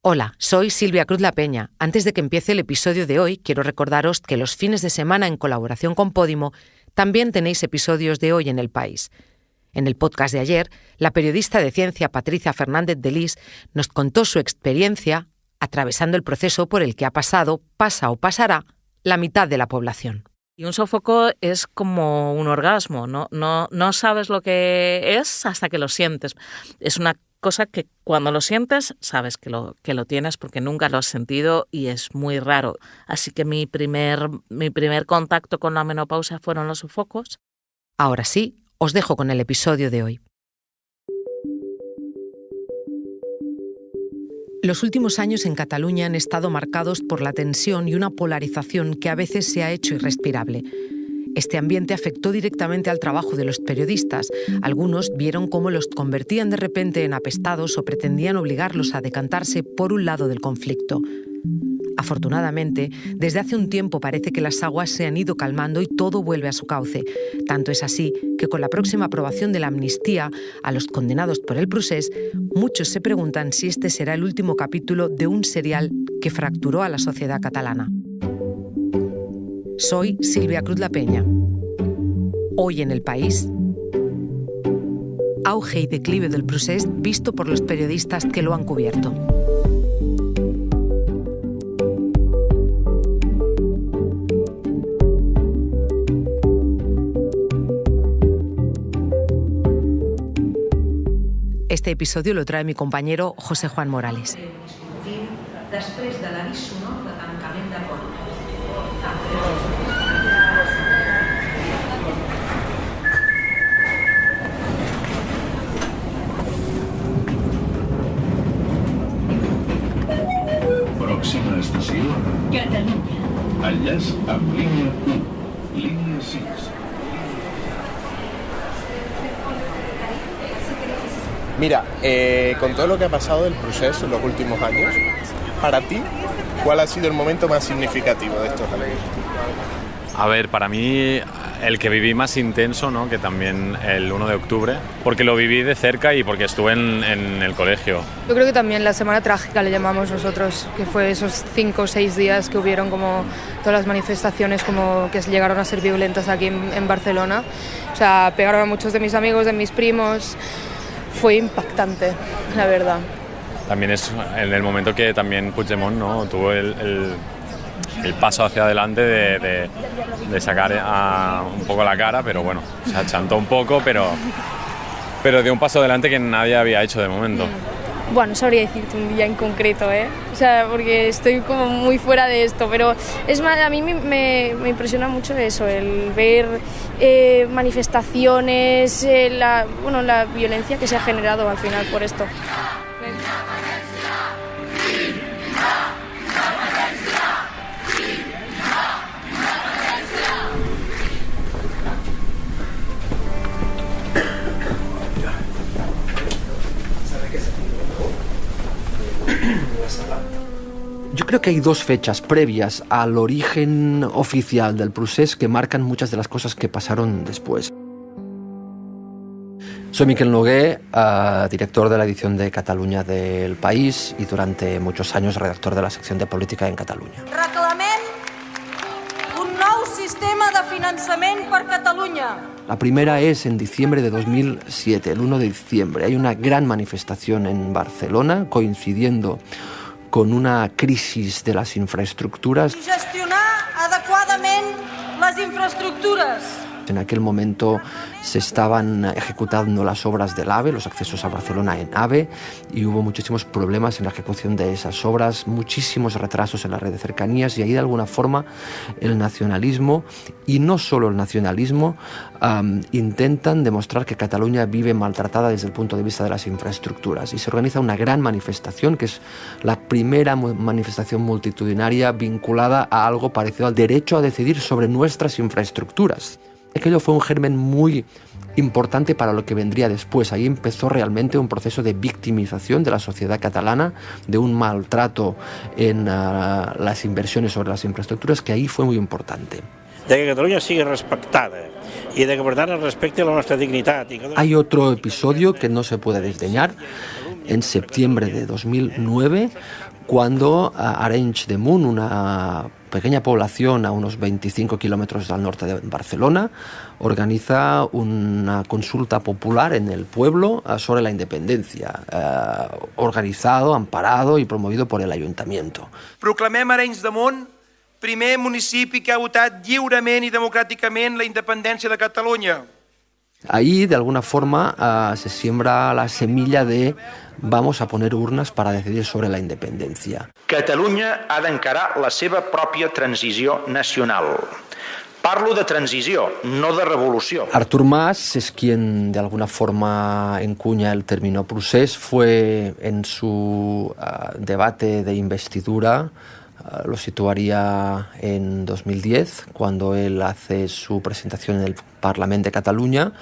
Hola, soy Silvia Cruz La Peña. Antes de que empiece el episodio de hoy, quiero recordaros que los fines de semana, en colaboración con Podimo, también tenéis episodios de Hoy en el País. En el podcast de ayer, la periodista de ciencia Patricia Fernández de Lis nos contó su experiencia atravesando el proceso por el que ha pasado, pasa o pasará la mitad de la población. Y un sofoco es como un orgasmo, no sabes lo que es hasta que lo sientes. Es una cosa que cuando lo sientes sabes que lo tienes porque nunca lo has sentido y es muy raro. Así que mi primer contacto con la menopausia fueron los sofocos. Ahora sí, os dejo con el episodio de hoy. Los últimos años en Cataluña han estado marcados por la tensión y una polarización que a veces se ha hecho irrespirable. Este ambiente afectó directamente al trabajo de los periodistas. Algunos vieron cómo los convertían de repente en apestados o pretendían obligarlos a decantarse por un lado del conflicto. Afortunadamente, desde hace un tiempo parece que las aguas se han ido calmando y todo vuelve a su cauce. Tanto es así que con la próxima aprobación de la amnistía a los condenados por el procés, muchos se preguntan si este será el último capítulo de un serial que fracturó a la sociedad catalana. Soy Silvia Cruz La Peña. Hoy en el País, auge y declive del procés visto por los periodistas que lo han cubierto. Este episodio lo trae mi compañero José Juan Morales. Després de l'avís sonor de tancament de portes. Pròxima estació, Catalunya. enllaç amb línia 1, línia 6. Mira, con todo lo que ha pasado del proceso en los últimos años, para ti, ¿cuál ha sido el momento más significativo de estos años? A ver, para mí el que viví más intenso, ¿no? Que también el 1 de octubre, porque lo viví de cerca y porque estuve en el colegio. Yo creo que también la semana trágica le llamamos nosotros, que fue esos 5 o 6 días que hubieron como todas las manifestaciones como que llegaron a ser violentas aquí en Barcelona. O sea, pegaron a muchos de mis amigos, de mis primos. Fue impactante, la verdad. También es en el momento que también Puigdemont, ¿no? Tuvo el paso hacia adelante de sacar un poco la cara, pero bueno, se achantó un poco, pero dio un paso adelante que nadie había hecho de momento. Bueno, no sabría decirte un día en concreto, O sea, porque estoy como muy fuera de esto, pero es más, a mí me impresiona mucho eso, el ver manifestaciones, la violencia que se ha generado al final por esto. Yo creo que hay 2 fechas previas al origen oficial del procés que marcan muchas de las cosas que pasaron después. Soy Miquel Nogué, director de la edición de Catalunya del País y durante muchos años redactor de la sección de política en Catalunya. Reclamem un nou sistema de finançament per Catalunya. La primera es en diciembre de 2007, el 1 de diciembre. Hay una gran manifestación en Barcelona coincidiendo con una crisis de las infraestructuras. Gestionar adequadament les infraestructures. En aquel momento se estaban ejecutando las obras del AVE, los accesos a Barcelona en AVE, y hubo muchísimos problemas en la ejecución de esas obras, muchísimos retrasos en la red de cercanías, y ahí de alguna forma el nacionalismo, y no solo el nacionalismo, intentan demostrar que Cataluña vive maltratada desde el punto de vista de las infraestructuras. Y se organiza una gran manifestación, que es la primera manifestación multitudinaria vinculada a algo parecido al derecho a decidir sobre nuestras infraestructuras. Aquello fue un germen muy importante para lo que vendría después. Ahí empezó realmente un proceso de victimización de la sociedad catalana, de un maltrato en las inversiones sobre las infraestructuras, que ahí fue muy importante. De que Catalunya sigui respectada y de que, por tant, es respecte la nuestra dignidad. Hay otro episodio que no se puede desdeñar, en septiembre de 2009, cuando Arenys de Munt, una pequeña población a unos 25 kilómetros al norte de Barcelona, organiza una consulta popular en el pueblo sobre la independencia, organizado, amparado y promovido por el ayuntamiento. Proclamem Arenys de Munt primer municipi que ha votat lliurement i democràticament la independència de Catalunya. Ahí, de alguna forma, se siembra la semilla de vamos a poner urnas para decidir sobre la independencia. Catalunya ha d'encarar la seva pròpia transició nacional. Parlo de transició, no de revolució. Artur Mas es quien de alguna forma encuña el término procés. Fue en su debate de investidura, lo situaría en 2010, cuando él hace su presentación en el Parlamento de Cataluña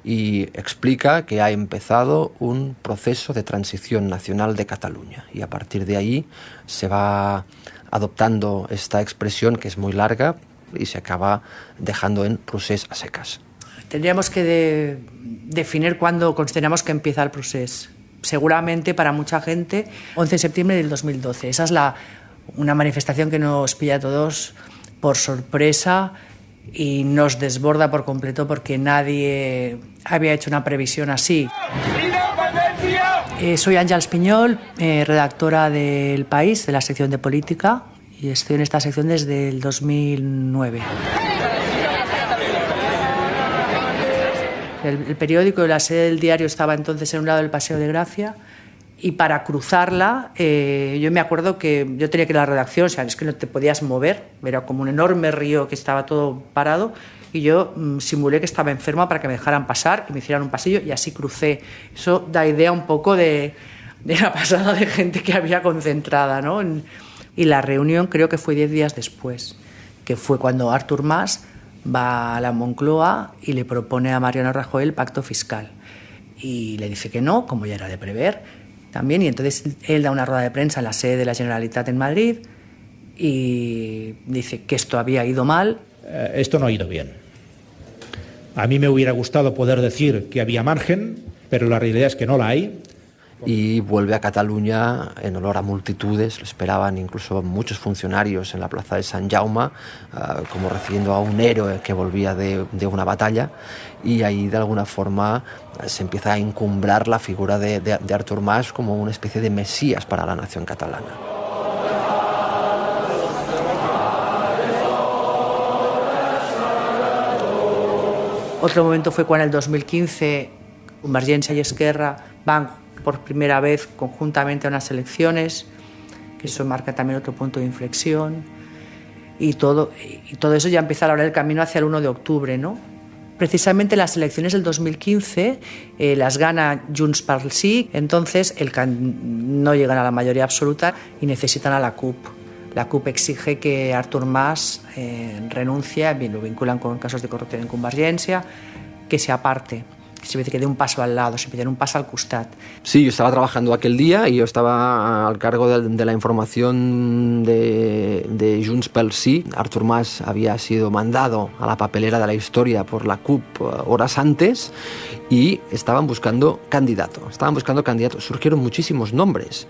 y explica que ha empezado un proceso de transición nacional de Cataluña. Y a partir de ahí se va adoptando esta expresión, que es muy larga, y se acaba dejando en procés a secas. Tendríamos que definir cuándo consideramos que empieza el proceso. Seguramente para mucha gente, 11 de septiembre del 2012. Esa es una manifestación que nos pilla a todos por sorpresa y nos desborda por completo porque nadie había hecho una previsión así. Soy Àngels Pinyol, redactora del País, de la sección de política, y estoy en esta sección desde el 2009. El periódico, la sede del diario estaba entonces en un lado del Paseo de Gracia, y para cruzarla, yo me acuerdo que yo tenía que ir a la redacción, o sea, es que no te podías mover, era como un enorme río que estaba todo parado, y yo simulé que estaba enferma para que me dejaran pasar y me hicieran un pasillo, y así crucé. Eso da idea un poco de la pasada de gente que había concentrada, ¿no? Y la reunión creo que fue 10 días después, que fue cuando Artur Mas va a la Moncloa y le propone a Mariano Rajoy el pacto fiscal. Y le dice que no, como ya era de prever, también, y entonces él da una rueda de prensa en la sede de la Generalitat en Madrid y dice que esto había ido mal. Esto no ha ido bien. A mí me hubiera gustado poder decir que había margen, pero la realidad es que no la hay. Y vuelve a Cataluña en olor a multitudes, lo esperaban incluso muchos funcionarios en la plaza de Sant Jaume, como recibiendo a un héroe que volvía de una batalla, y ahí de alguna forma se empieza a encumbrar la figura de Artur Mas como una especie de mesías para la nación catalana. Otro momento fue cuando en el 2015 Convergència y Esquerra van por primera vez conjuntamente a unas elecciones, que eso marca también otro punto de inflexión, y todo eso ya empieza a abrir el camino hacia el 1 de octubre, ¿no? Precisamente las elecciones del 2015 las gana Junts pel Sí, entonces no llegan a la mayoría absoluta y necesitan a la CUP. La CUP exige que Artur Mas renuncie, bien, lo vinculan con casos de corrupción en Convergència, que se aparte. Siempre que dé un paso al lado, siempre dé un paso al costat. Sí, yo estaba trabajando aquel día y yo estaba al cargo de la información de Junts pel Sí. Artur Mas había sido mandado a la papelera de la historia por la CUP horas antes y estaban buscando candidato. Surgieron muchísimos nombres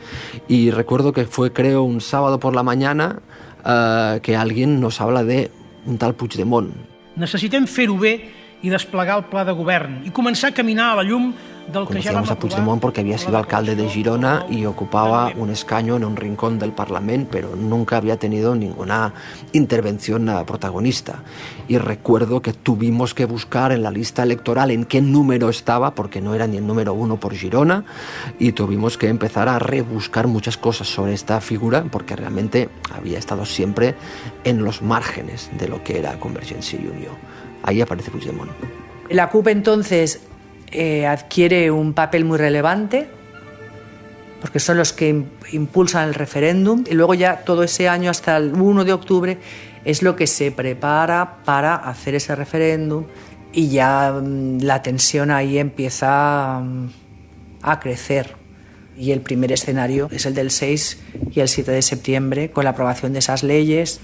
y recuerdo que fue, creo, un sábado por la mañana que alguien nos habla de un tal Puigdemont. Necessitem fer-ho bé i desplegar el pla de govern i començar a caminar a la llum del que ja vam Conocíamos a Puigdemont porque había sido alcalde de Girona y ocupaba un escaño en un rincón del Parlamento, pero nunca había tenido ninguna intervención protagonista. Y recuerdo que tuvimos que buscar en la lista electoral en qué número estaba, porque no era ni el número 1 por Girona, y tuvimos que empezar a rebuscar muchas cosas sobre esta figura, porque realmente había estado siempre en los márgenes de lo que era Convergència i Unió. Ahí aparece Puigdemont. La CUP entonces adquiere un papel muy relevante porque son los que impulsan el referéndum y luego ya todo ese año hasta el 1 de octubre es lo que se prepara para hacer ese referéndum y ya la tensión ahí empieza a crecer. Y el primer escenario es el del 6 y el 7 de septiembre con la aprobación de esas leyes.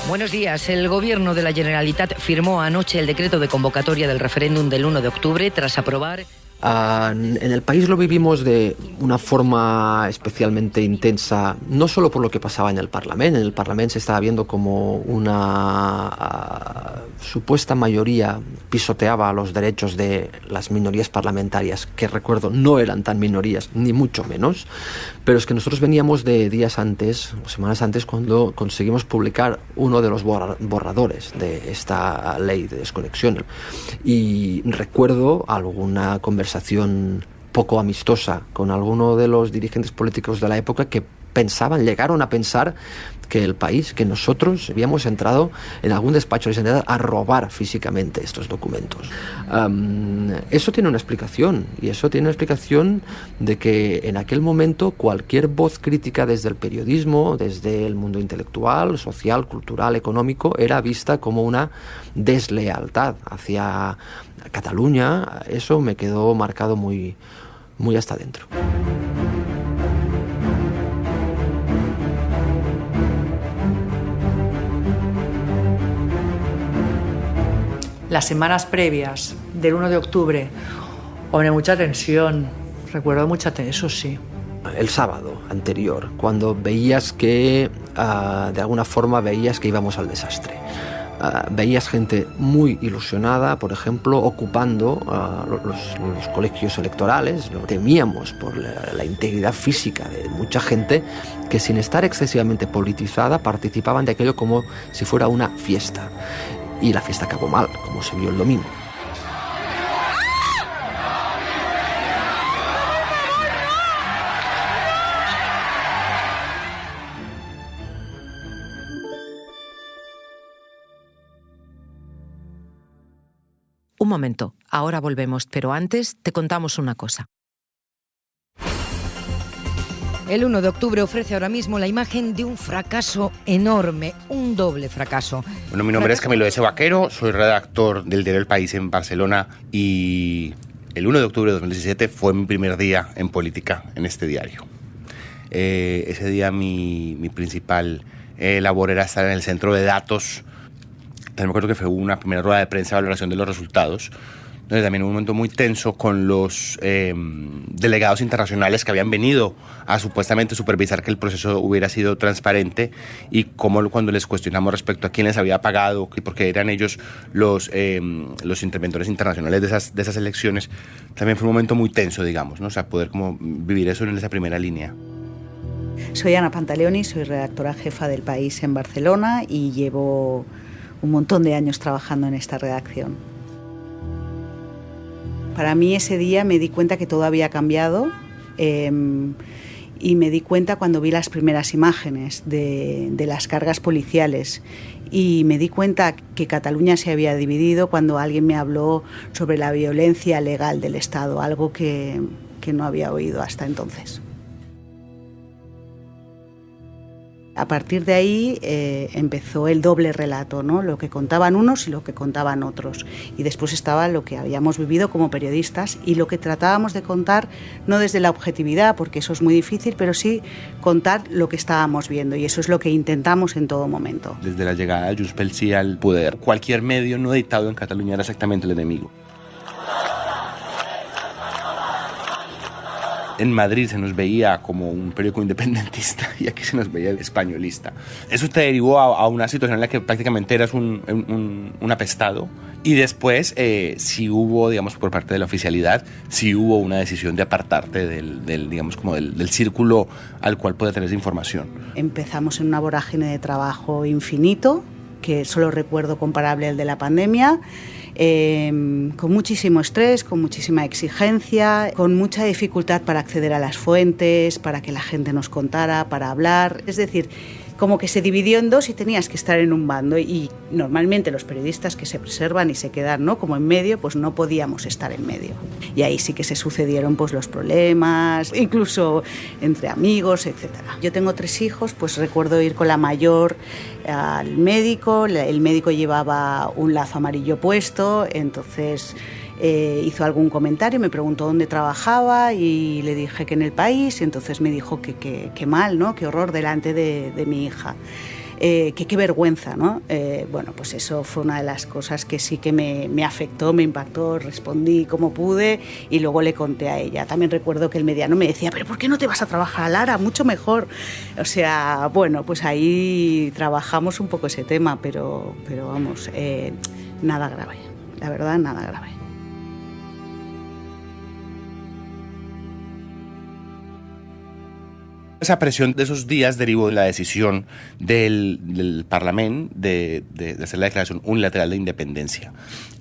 Buenos días. El Gobierno de la Generalitat firmó anoche el decreto de convocatoria del referéndum del 1 de octubre tras aprobar En el país lo vivimos de una forma especialmente intensa, no solo por lo que pasaba en el Parlamento. En el Parlamento se estaba viendo como una supuesta mayoría pisoteaba los derechos de las minorías parlamentarias, que recuerdo no eran tan minorías, ni mucho menos, pero es que nosotros veníamos de días antes, o semanas antes, cuando conseguimos publicar uno de los borradores de esta ley de desconexión. Y recuerdo alguna conversación poco amistosa con alguno de los dirigentes políticos de la época que llegaron a pensar que el país, que nosotros habíamos entrado en algún despacho de Sanidad a robar físicamente estos documentos. Eso tiene una explicación, y eso tiene una explicación de que en aquel momento cualquier voz crítica desde el periodismo, desde el mundo intelectual, social, cultural, económico, era vista como una deslealtad hacia Cataluña. Eso me quedó marcado muy, muy hasta dentro. Las semanas previas del 1 de octubre, hombre, mucha tensión, recuerdo mucha tensión, eso sí. El sábado anterior, cuando veías que, de alguna forma, veías que íbamos al desastre. Veías gente muy ilusionada, por ejemplo, ocupando los colegios electorales. Temíamos por la integridad física de mucha gente que, sin estar excesivamente politizada, participaban de aquello como si fuera una fiesta. Y la fiesta acabó mal, como se vio el domingo. Un momento, ahora volvemos, pero antes te contamos una cosa. El 1 de octubre ofrece ahora mismo la imagen de un fracaso enorme, un doble fracaso. Bueno, mi nombre es Camilo S. Vaquero, soy redactor del diario El País en Barcelona y el 1 de octubre de 2017 fue mi primer día en política en este diario. Ese día mi principal labor era estar en el centro de datos. También me acuerdo que fue una primera rueda de prensa de valoración de los resultados, donde también hubo un momento muy tenso con los delegados internacionales que habían venido a supuestamente supervisar que el proceso hubiera sido transparente, y cómo cuando les cuestionamos respecto a quién les había pagado y por qué eran ellos los interventores internacionales de esas elecciones, también fue un momento muy tenso, digamos, ¿no? O sea, poder como vivir eso en esa primera línea. Soy Ana Pantaleoni, soy redactora jefa del País en Barcelona y llevo un montón de años trabajando en esta redacción. Para mí ese día me di cuenta que todo había cambiado y me di cuenta cuando vi las primeras imágenes de las cargas policiales, y me di cuenta que Cataluña se había dividido cuando alguien me habló sobre la violencia legal del Estado, algo que no había oído hasta entonces. A partir de ahí empezó el doble relato, ¿no? Lo que contaban unos y lo que contaban otros. Y después estaba lo que habíamos vivido como periodistas y lo que tratábamos de contar, no desde la objetividad, porque eso es muy difícil, pero sí contar lo que estábamos viendo, y eso es lo que intentamos en todo momento. Desde la llegada de Junts pel Sí al poder, cualquier medio no editado en Cataluña era exactamente el enemigo. En Madrid se nos veía como un periódico independentista y aquí se nos veía españolista. Eso te derivó a una situación en la que prácticamente eras un apestado, y después sí hubo, digamos, por parte de la oficialidad, sí hubo una decisión de apartarte del círculo al cual puede tener esa información. Empezamos en una vorágine de trabajo infinito, que solo recuerdo comparable al de la pandemia, con muchísimo estrés, con muchísima exigencia, con mucha dificultad para acceder a las fuentes, para que la gente nos contara, para hablar. Es decir, como que se dividió en dos y tenías que estar en un bando, y normalmente los periodistas que se preservan y se quedan, ¿no?, como en medio, pues no podíamos estar en medio. Y ahí sí que se sucedieron pues los problemas, incluso entre amigos, etc. Yo tengo 3 hijos, pues recuerdo ir con la mayor al médico, el médico llevaba un lazo amarillo puesto, entonces hizo algún comentario, me preguntó dónde trabajaba y le dije que en El País, y entonces me dijo que mal, ¿no?, qué horror delante de mi hija. que qué vergüenza, ¿no? Bueno, pues eso fue una de las cosas que sí que me afectó, me impactó, respondí como pude y luego le conté a ella. También recuerdo que el mediano me decía, pero ¿por qué no te vas a trabajar a Lara? Mucho mejor. O sea, bueno, pues ahí trabajamos un poco ese tema, pero vamos, nada grave, la verdad, nada grave. Esa presión de esos días derivó de la decisión del Parlamento de hacer la declaración unilateral de independencia.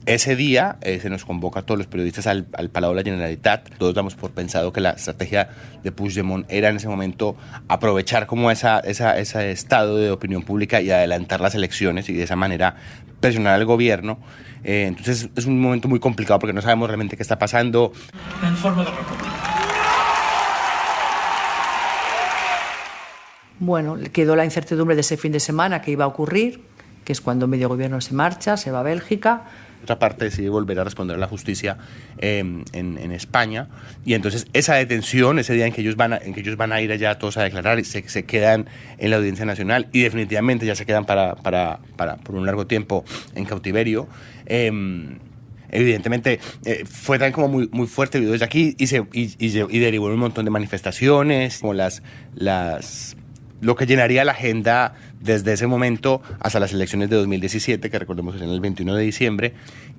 Ese día se nos convoca a todos los periodistas al Palau de la Generalitat. Todos damos por pensado que la estrategia de Puigdemont era en ese momento aprovechar como ese estado de opinión pública y adelantar las elecciones y de esa manera presionar al gobierno. Entonces es un momento muy complicado porque no sabemos realmente qué está pasando. En forma de república. Bueno, quedó la incertidumbre de ese fin de semana que iba a ocurrir, que es cuando medio gobierno se marcha, se va a Bélgica. Otra parte decide volver a responder a la justicia en España, y entonces esa detención, ese día en que ellos van a ir allá todos a declarar, y se quedan en la Audiencia Nacional y definitivamente ya se quedan por un largo tiempo en cautiverio. Evidentemente fue también como muy fuerte el video desde aquí y derivó en un montón de manifestaciones, como lo que llenaría la agenda desde ese momento hasta las elecciones de 2017, que recordemos que serán el 21 de diciembre.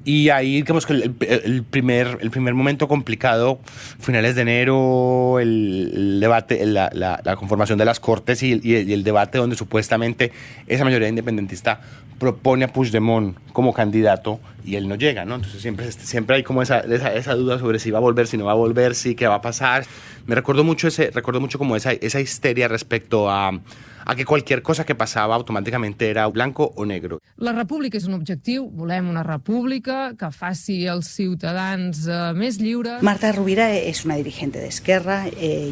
Y ahí, digamos que el primer momento complicado, finales de enero, el debate, la conformación de las Cortes y el debate donde supuestamente esa mayoría independentista propone a Puigdemont como candidato y él no llega, ¿no? Entonces siempre hay como esa duda sobre si va a volver, si no va a volver, si qué va a pasar. Me recuerdo mucho como esa histeria respecto a que cualquier cosa que passava automàticamente era blanco o negro. La república és un objectiu, volem una república que faci els ciutadans més lliures. Marta Rovira es una dirigente de Esquerra,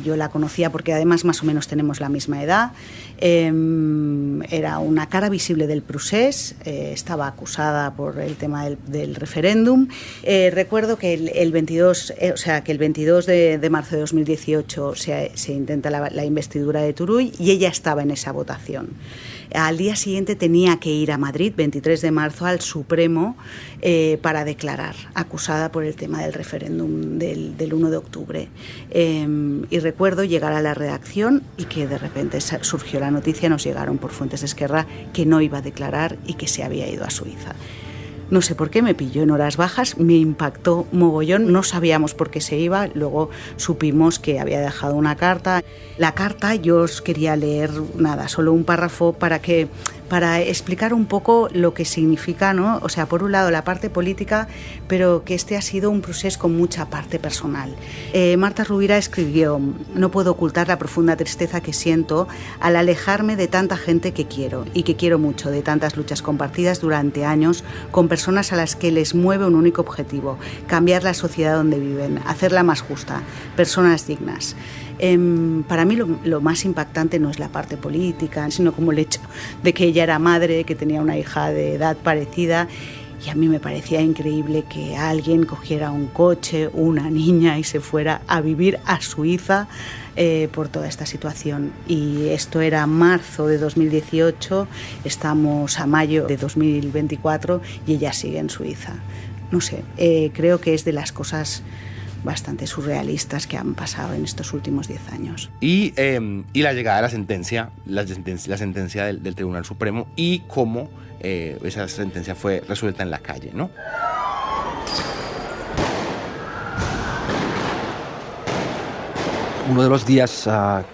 yo la conocía porque además más o menos tenemos la misma edad, era una cara visible del procés, estaba acusada por el tema del referéndum. Recuerdo que el 22 de marzo de 2018 se intenta la investidura de Turull y ella estaba en esa votación. Al día siguiente tenía que ir a Madrid, 23 de marzo, al Supremo para declarar, acusada por el tema del referéndum del 1 de octubre. Y recuerdo llegar a la redacción y que de repente surgió la noticia, nos llegaron por fuentes de Esquerra que no iba a declarar y que se había ido a Suiza. No sé por qué, me pilló en horas bajas, me impactó mogollón, no sabíamos por qué se iba, luego supimos que había dejado una carta. La carta yo os quería leer, solo un párrafo para explicar un poco lo que significa, ¿no? O sea, por un lado la parte política, pero que este ha sido un proceso con mucha parte personal. Marta Rovira escribió: no puedo ocultar la profunda tristeza que siento al alejarme de tanta gente que quiero y que quiero mucho, de tantas luchas compartidas durante años con personas a las que les mueve un único objetivo: cambiar la sociedad donde viven, hacerla más justa, personas dignas. Para mí lo más impactante no es la parte política, sino como el hecho de que ella era madre, que tenía una hija de edad parecida, y a mí me parecía increíble que alguien cogiera un coche, una niña, y se fuera a vivir a Suiza por toda esta situación. Y esto era marzo de 2018, estamos a mayo de 2024 y ella sigue en Suiza. No sé, creo que es de las cosas bastante surrealistas que han pasado en estos últimos 10 años. Y la llegada de la sentencia del Tribunal Supremo y cómo esa sentencia fue resuelta en la calle, ¿no? Uno de los días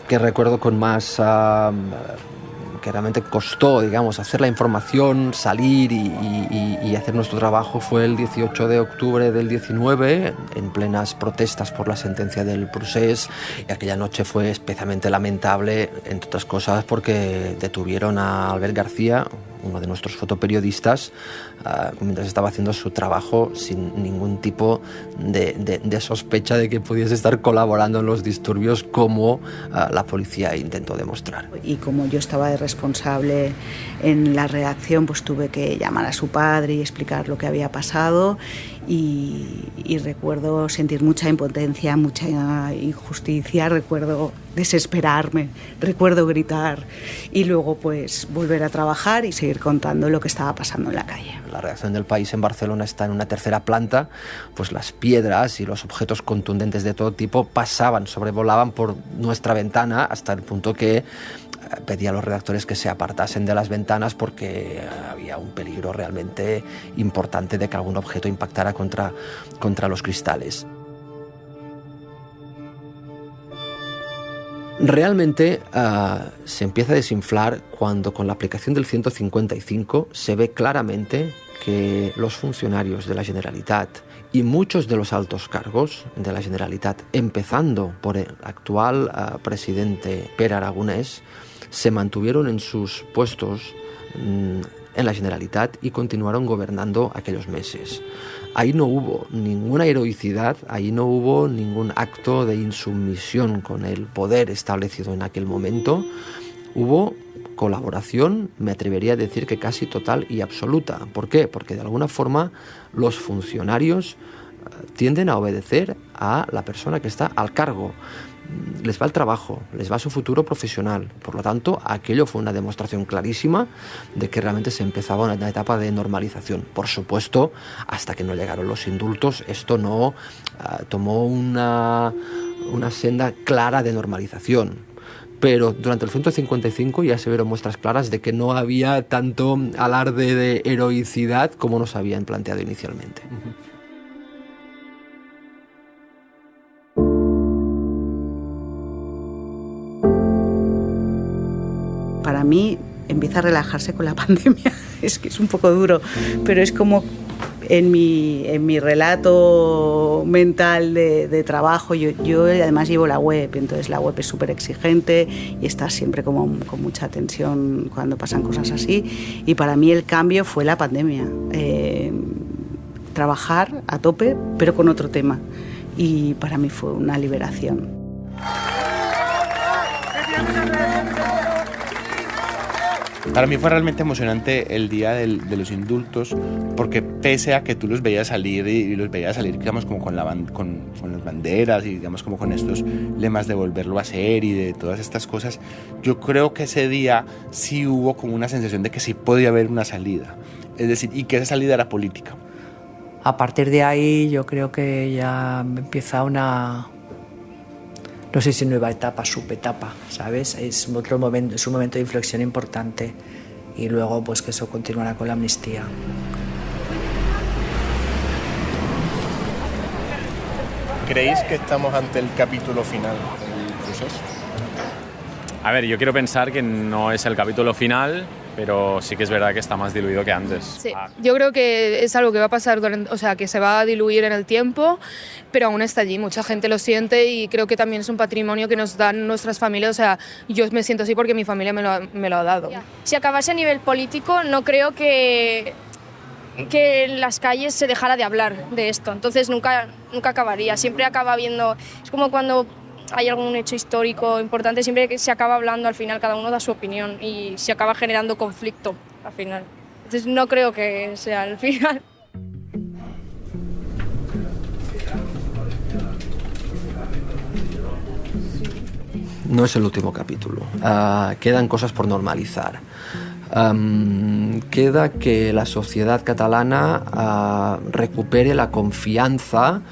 que recuerdo con más que realmente costó, digamos, hacer la información, salir y hacer nuestro trabajo fue el 18 de octubre del 19, en plenas protestas por la sentencia del procés. Y aquella noche fue especialmente lamentable, entre otras cosas, porque detuvieron a Albert García, uno de nuestros fotoperiodistas, mientras estaba haciendo su trabajo sin ningún tipo de sospecha de que pudiese estar colaborando en los disturbios, como la policía intentó demostrar. Y como yo estaba de responsable en la redacción, pues tuve que llamar a su padre y explicar lo que había pasado, y recuerdo sentir mucha impotencia, mucha injusticia, recuerdo desesperarme, recuerdo gritar y luego pues volver a trabajar y seguir contando lo que estaba pasando en la calle. La redacción del País en Barcelona está en una tercera planta, pues las piedras y los objetos contundentes de todo tipo sobrevolaban por nuestra ventana hasta el punto que pedía a los redactores que se apartasen de las ventanas porque había un peligro realmente importante de que algún objeto impactara contra los cristales. Realmente se empieza a desinflar cuando con la aplicación del 155 se ve claramente que los funcionarios de la Generalitat y muchos de los altos cargos de la Generalitat, empezando por el actual presidente Pere Aragonès, se mantuvieron en sus puestos en la Generalitat y continuaron gobernando aquellos meses. Ahí no hubo ninguna heroicidad, ahí no hubo ningún acto de insumisión con el poder establecido en aquel momento. Hubo colaboración, me atrevería a decir que casi total y absoluta. ¿Por qué? Porque de alguna forma los funcionarios tienden a obedecer a la persona que está al cargo. Les va el trabajo, les va su futuro profesional. Por lo tanto, aquello fue una demostración clarísima de que realmente se empezaba una etapa de normalización. Por supuesto, hasta que no llegaron los indultos, esto no tomó una senda clara de normalización. Pero durante el 155 ya se vieron muestras claras de que no había tanto alarde de heroicidad como nos habían planteado inicialmente. Para mí empieza a relajarse con la pandemia. Es que es un poco duro, pero es como en mi relato mental de trabajo. Yo además llevo la web, entonces la web es súper exigente y estás siempre como con mucha tensión cuando pasan cosas así. Y para mí el cambio fue la pandemia. Trabajar a tope, pero con otro tema. Y para mí fue una liberación. Para mí fue realmente emocionante el día de los indultos, porque pese a que tú los veías salir y los veías salir, digamos, como con las banderas y digamos como con estos lemas de volverlo a hacer y de todas estas cosas, yo creo que ese día sí hubo como una sensación de que sí podía haber una salida, es decir, y que esa salida era política. A partir de ahí yo creo que ya empieza una... No sé si nueva etapa, subetapa, ¿sabes? Es otro momento, es un momento de inflexión importante y luego pues que eso continuará con la amnistía. ¿Creéis que estamos ante el capítulo final del proceso? A ver, yo quiero pensar que no es el capítulo final, pero sí que es verdad que está más diluido que antes. Sí, yo creo que es algo que va a pasar, que se va a diluir en el tiempo, pero aún está allí, mucha gente lo siente y creo que también es un patrimonio que nos dan nuestras familias, o sea, yo me siento así porque mi familia me lo ha dado. Si acabase a nivel político, no creo que en las calles se dejara de hablar de esto, entonces nunca acabaría, siempre acaba habiendo, es como cuando hay algún hecho histórico importante, siempre que se acaba hablando, al final cada uno da su opinión y se acaba generando conflicto al final. Entonces no creo que sea el final. No es el último capítulo. Quedan cosas por normalizar. Queda que la sociedad catalana recupere la confianza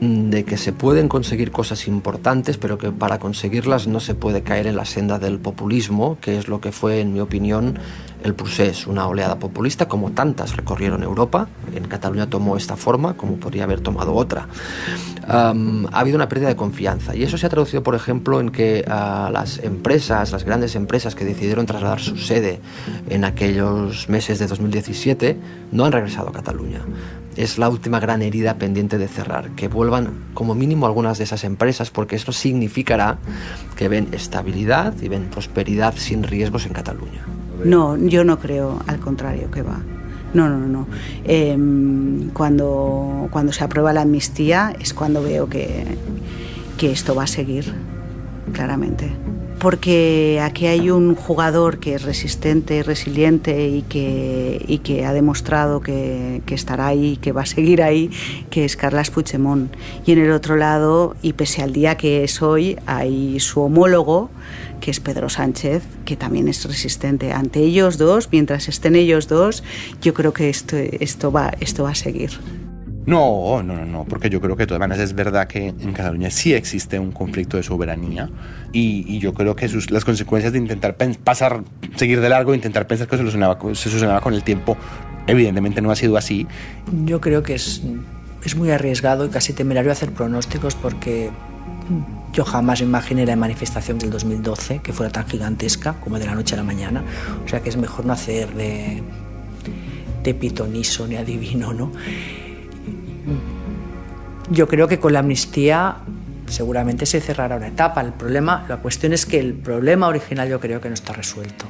de que se pueden conseguir cosas importantes, pero que para conseguirlas no se puede caer en la senda del populismo, que es lo que fue, en mi opinión, el procés, una oleada populista como tantas recorrieron Europa. En Cataluña tomó esta forma, como podría haber tomado otra. Ha habido una pérdida de confianza y eso se ha traducido, por ejemplo, en que las grandes empresas que decidieron trasladar su sede en aquellos meses de 2017 no han regresado a Cataluña. Es la última gran herida pendiente de cerrar, que vuelvan como mínimo algunas de esas empresas, porque esto significará que ven estabilidad y ven prosperidad sin riesgos en Cataluña. No, yo no creo, al contrario, que va. No. Cuando se aprueba la amnistía es cuando veo que esto va a seguir, claramente. porque aquí hay un jugador que es resistente, resiliente y que ha demostrado que estará ahí, que va a seguir ahí, que es Carles Puigdemont. Y en el otro lado, y pese al día que es hoy, hay su homólogo, que es Pedro Sánchez, que también es resistente. Ante ellos dos, mientras estén ellos dos, yo creo que esto va a seguir. No, porque yo creo que de todas maneras es verdad que en Cataluña sí existe un conflicto de soberanía y yo creo que las consecuencias de intentar seguir de largo, intentar pensar que se solucionaba con el tiempo, evidentemente no ha sido así. Yo creo que es muy arriesgado y casi temerario hacer pronósticos porque yo jamás imaginé la manifestación del 2012 que fuera tan gigantesca como de la noche a la mañana. O sea que es mejor no hacer de pitoniso ni adivino, ¿no? Yo creo que con la amnistía seguramente se cerrará una etapa. La cuestión es que el problema original yo creo que no está resuelto.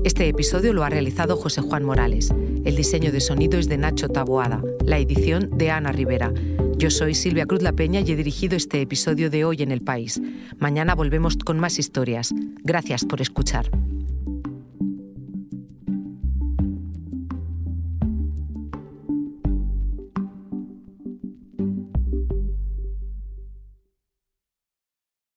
Este episodio lo ha realizado José Juan Morales. El diseño de sonido es de Nacho Taboada, la edición de Ana Rivera. Yo soy Silvia Cruz La Peña y he dirigido este episodio de Hoy en el País. Mañana volvemos con más historias. Gracias por escuchar.